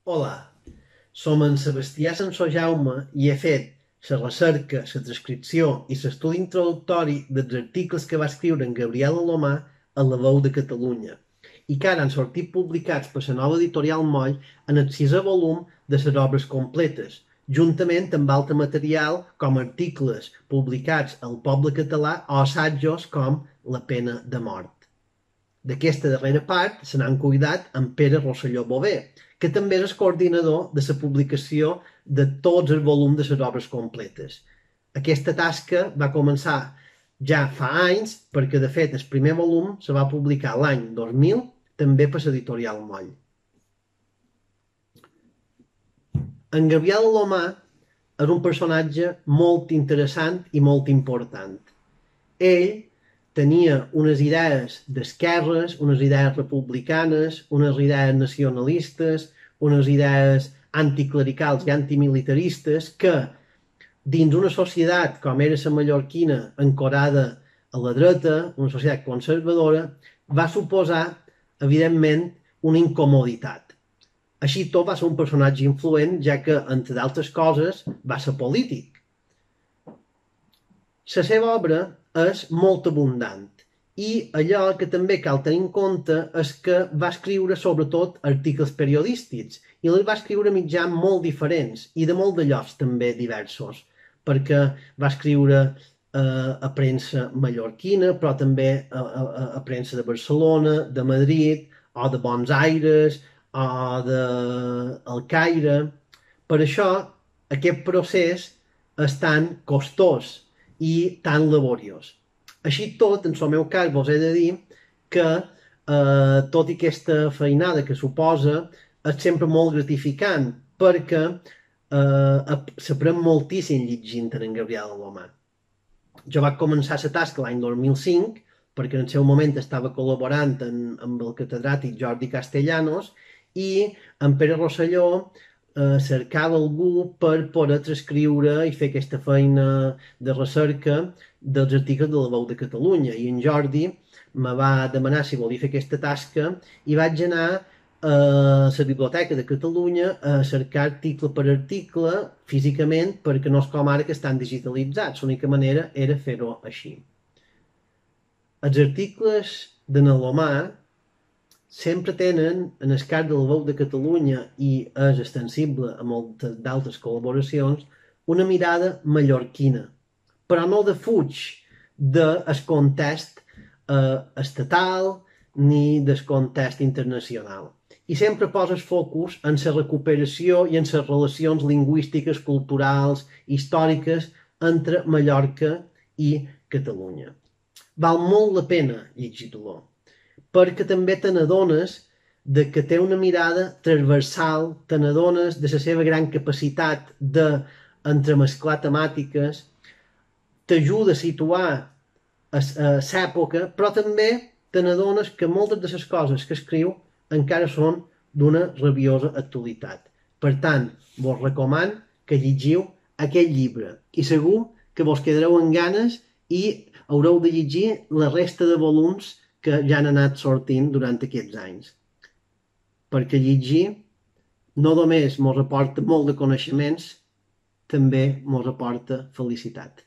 Hola, som en Sebastià Sansó Jaume i he fet la recerca, la transcripció i l'estudi introductori dels articles que va escriure en Gabriel Alomà a La Veu de Catalunya i que ara han sortit publicats per la nova editorial Moll en el sisè volum de les obres completes, juntament amb altre material com articles publicats al Poble Català o assajos com La pena de mort. D'aquesta darrera part se n'han cuidat en Pere Rosselló Bové, que també és el coordinador de la publicació de tots els volums de les obres completes. Aquesta tasca va començar ja fa anys, perquè de fet el primer volum se va publicar l'any 2000, també per l'editorial Moll. En Gabriel Alomà és un personatge molt interessant i molt important. Ell tenia unes idees d'esquerres, unes idees republicanes, unes idees nacionalistes, unes idees anticlericals i antimilitaristes que, dins una societat com era la mallorquina, ancorada a la dreta, una societat conservadora, va suposar, evidentment, una incomoditat. Així tot va ser un personatge influent, ja que, entre d'altres coses, va ser polític. La seva obra és molt abundant i allò que també cal tenir en compte és que va escriure sobretot articles periodístics i els va escriure a mitjans molt diferents i de molt de llocs també diversos, perquè va escriure a premsa mallorquina, però també a premsa de Barcelona, de Madrid, o de Buenos Aires, o del Caire. Per això aquest procés és tan costós i tan laboriós. Així tot, en el meu cas, vos he de dir que tot i aquesta feinada que suposa és sempre molt gratificant perquè s'aprèn moltíssim llegint en Gabriel Alomà. Jo vaig començar la tasca l'any 2005 perquè en el seu moment estava col·laborant amb el catedràtic Jordi Castellanos i en Pere Rosselló cercava algú per poder transcriure i fer aquesta feina de recerca dels articles de La Veu de Catalunya. I en Jordi me va demanar si volia fer aquesta tasca i vaig anar a la Biblioteca de Catalunya a cercar article per article físicament, perquè no és com ara que estan digitalitzats. L'única manera era fer-ho així. Els articles de Alomà sempre tenen, en el cas de La Veu de Catalunya i és extensible a moltes d'altres col·laboracions, una mirada mallorquina, però no defuig del context estatal ni del context internacional. I sempre posa el focus en la recuperació i en les relacions lingüístiques, culturals, històriques entre Mallorca i Catalunya. Val molt la pena llegir-lo, perquè també te n'adones que té una mirada transversal, te n'adones de la seva gran capacitat d'entremesclar temàtiques, t'ajuda a situar l'època, però també te n'adones que moltes de les coses que escriu encara són d'una rabiosa actualitat. Per tant, vos recomano que llegiu aquest llibre i segur que vos quedareu amb ganes i haureu de llegir la resta de volums que ja han anat sortint durant aquests anys. Perquè llegir no només mos aporta molt de coneixements, també mos aporta felicitat.